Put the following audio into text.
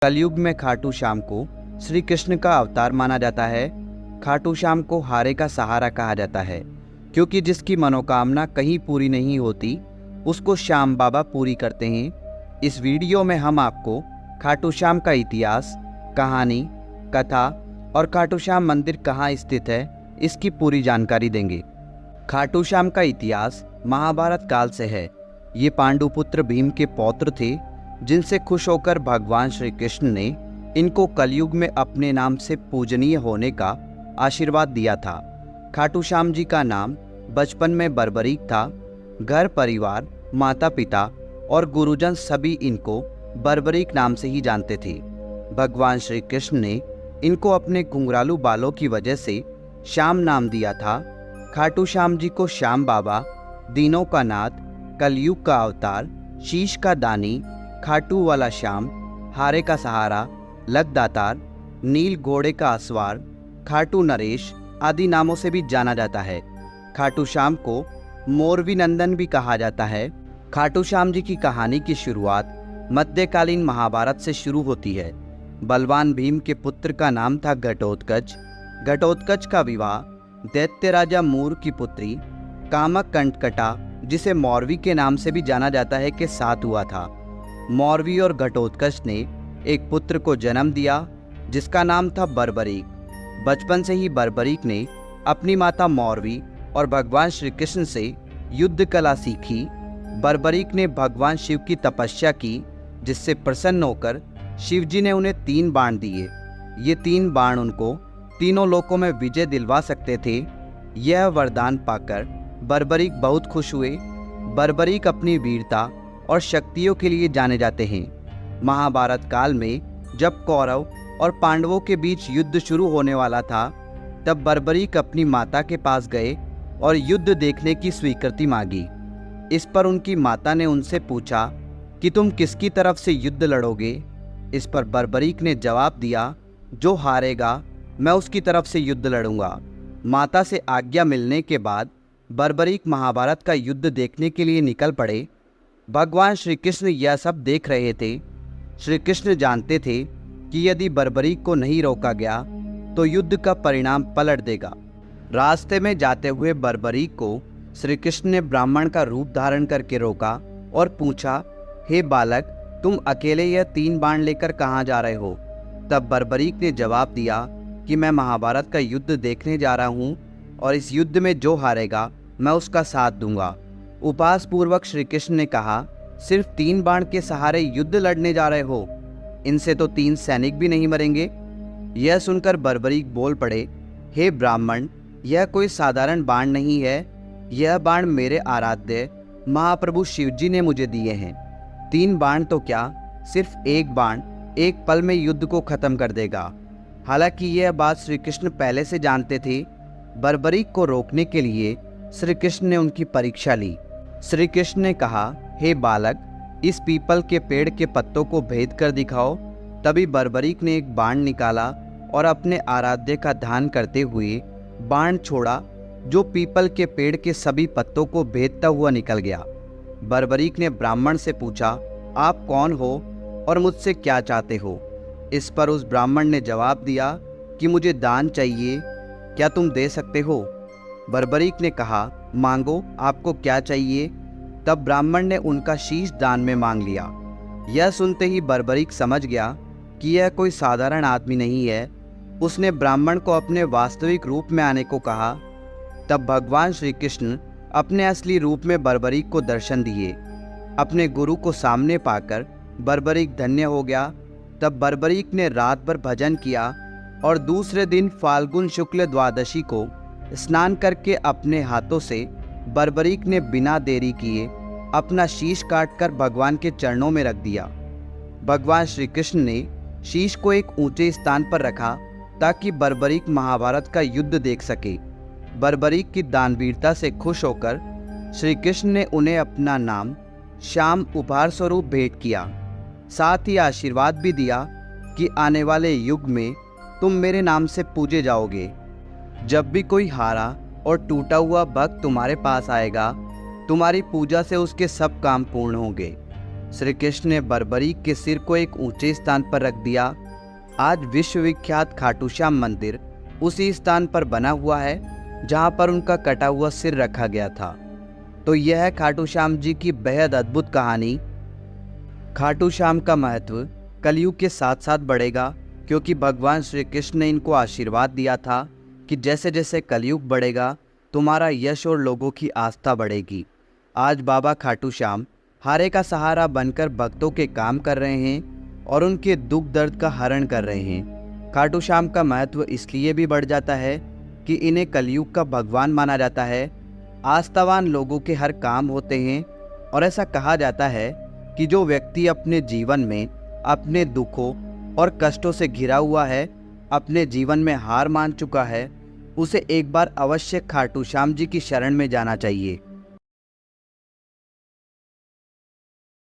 कलयुग में खाटू श्याम को श्री कृष्ण का अवतार माना जाता है। खाटू श्याम को हारे का सहारा कहा जाता है, क्योंकि जिसकी मनोकामना कहीं पूरी नहीं होती उसको श्याम बाबा पूरी करते हैं। इस वीडियो में हम आपको खाटू श्याम का इतिहास, कहानी, कथा और खाटू श्याम मंदिर कहाँ स्थित है इसकी पूरी जानकारी देंगे। खाटू श्याम का इतिहास महाभारत काल से है। ये पांडुपुत्र भीम के पौत्र थे, जिनसे खुश होकर भगवान श्री कृष्ण ने इनको कलयुग में अपने नाम से पूजनीय होने का आशीर्वाद दिया था। खाटू श्याम जी का नाम बचपन में बर्बरीक था। घर परिवार, माता पिता और गुरुजन सभी इनको बर्बरीक नाम से ही जानते थे। भगवान श्री कृष्ण ने इनको अपने घुंघरालू बालों की वजह से श्याम नाम दिया था। खाटू श्याम जी को श्याम बाबा, दीनों का नाथ, कलयुग का अवतार, शीश का दानी, खाटू वाला श्याम, हारे का सहारा, लखदातार, नील घोड़े का असवार, खाटू नरेश आदि नामों से भी जाना जाता है। खाटू श्याम को मोरवी नंदन भी कहा जाता है। खाटू श्याम जी की कहानी की शुरुआत मध्यकालीन महाभारत से शुरू होती है। बलवान भीम के पुत्र का नाम था घटोत्कच। घटोत्कच का विवाह दैत्य राजा मूर की पुत्री कामक कंटकटा, जिसे मौरवी के नाम से भी जाना जाता है, के साथ हुआ था। मौरवी और घटोत्कच ने एक पुत्र को जन्म दिया जिसका नाम था बर्बरीक। बचपन से ही बर्बरीक ने अपनी माता मौरवी और भगवान श्री कृष्ण से युद्ध कला सीखी। बर्बरीक ने भगवान शिव की तपस्या की, जिससे प्रसन्न होकर शिव जी ने उन्हें 3 बाण दिए। ये 3 बाण उनको तीनों लोकों में विजय दिलवा सकते थे। यह वरदान पाकर बर्बरीक बहुत खुश हुए। बर्बरीक अपनी वीरता और शक्तियों के लिए जाने जाते हैं। महाभारत काल में जब कौरव और पांडवों के बीच युद्ध शुरू होने वाला था, तब बर्बरीक अपनी माता के पास गए और युद्ध देखने की स्वीकृति मांगी। इस पर उनकी माता ने उनसे पूछा कि तुम किसकी तरफ से युद्ध लड़ोगे। इस पर बर्बरीक ने जवाब दिया, जो हारेगा मैं उसकी तरफ से युद्ध लड़ूंगा। माता से आज्ञा मिलने के बाद बर्बरीक महाभारत का युद्ध देखने के लिए निकल पड़े। भगवान श्री कृष्ण यह सब देख रहे थे। श्री कृष्ण जानते थे कि यदि बर्बरीक को नहीं रोका गया तो युद्ध का परिणाम पलट देगा। रास्ते में जाते हुए बर्बरीक को श्री कृष्ण ने ब्राह्मण का रूप धारण करके रोका और पूछा, हे बालक, तुम अकेले यह 3 बाण लेकर कहाँ जा रहे हो। तब बर्बरीक ने जवाब दिया कि मैं महाभारत का युद्ध देखने जा रहा हूँ और इस युद्ध में जो हारेगा मैं उसका साथ दूंगा। उपहास पूर्वक श्री कृष्ण ने कहा, सिर्फ 3 बाण के सहारे युद्ध लड़ने जा रहे हो, इनसे तो 3 सैनिक भी नहीं मरेंगे। यह सुनकर बर्बरीक बोल पड़े, हे ब्राह्मण, यह कोई साधारण बाण नहीं है। यह बाण मेरे आराध्य महाप्रभु शिवजी ने मुझे दिए हैं। 3 बाण तो क्या, सिर्फ एक बाण एक पल में युद्ध को खत्म कर देगा। हालांकि यह बात श्री कृष्ण पहले से जानते थे। बर्बरीक को रोकने के लिए श्री कृष्ण ने उनकी परीक्षा ली। श्री कृष्ण ने कहा, हे बालक, इस पीपल के पेड़ के पत्तों को भेद कर दिखाओ। तभी बर्बरीक ने एक बाण निकाला और अपने आराध्य का ध्यान करते हुए बाण छोड़ा, जो पीपल के पेड़ के सभी पत्तों को भेदता हुआ निकल गया। बर्बरीक ने ब्राह्मण से पूछा, आप कौन हो और मुझसे क्या चाहते हो। इस पर उस ब्राह्मण ने जवाब दिया कि मुझे दान चाहिए, क्या तुम दे सकते हो। बर्बरीक ने कहा, मांगो, आपको क्या चाहिए। तब ब्राह्मण ने उनका शीश दान में मांग लिया। यह सुनते ही बर्बरीक समझ गया कि यह कोई साधारण आदमी नहीं है। उसने ब्राह्मण को अपने वास्तविक रूप में आने को कहा। तब भगवान श्री कृष्ण अपने असली रूप में बर्बरीक को दर्शन दिए। अपने गुरु को सामने पाकर बर्बरीक धन्य हो गया। तब बर्बरीक ने रात भर भजन किया और दूसरे दिन फाल्गुन शुक्ल द्वादशी को स्नान करके अपने हाथों से बर्बरीक ने बिना देरी किए अपना शीश काटकर भगवान के चरणों में रख दिया। भगवान श्री कृष्ण ने शीश को एक ऊंचे स्थान पर रखा ताकि बर्बरीक महाभारत का युद्ध देख सके। बर्बरीक की दानवीरता से खुश होकर श्री कृष्ण ने उन्हें अपना नाम श्याम उपहार स्वरूप भेंट किया। साथ ही आशीर्वाद भी दिया कि आने वाले युग में तुम मेरे नाम से पूजे जाओगे। जब भी कोई हारा और टूटा हुआ भक्त तुम्हारे पास आएगा, तुम्हारी पूजा से उसके सब काम पूर्ण होंगे। श्री कृष्ण ने बर्बरीक के सिर को एक ऊंचे स्थान पर रख दिया। आज विश्वविख्यात खाटू श्याम मंदिर उसी स्थान पर बना हुआ है जहां पर उनका कटा हुआ सिर रखा गया था। तो यह है खाटू श्याम जी की बेहद अद्भुत कहानी। खाटू श्याम का महत्व कलयुग के साथ साथ बढ़ेगा, क्योंकि भगवान श्री कृष्ण ने इनको आशीर्वाद दिया था कि जैसे जैसे कलयुग बढ़ेगा तुम्हारा यश और लोगों की आस्था बढ़ेगी। आज बाबा खाटू श्याम हारे का सहारा बनकर भक्तों के काम कर रहे हैं और उनके दुख दर्द का हरण कर रहे हैं। खाटू श्याम का महत्व इसलिए भी बढ़ जाता है कि इन्हें कलयुग का भगवान माना जाता है। आस्थावान लोगों के हर काम होते हैं और ऐसा कहा जाता है कि जो व्यक्ति अपने जीवन में अपने दुखों और कष्टों से घिरा हुआ है, अपने जीवन में हार मान चुका है, उसे एक बार अवश्य खाटू श्याम जी की शरण में जाना चाहिए।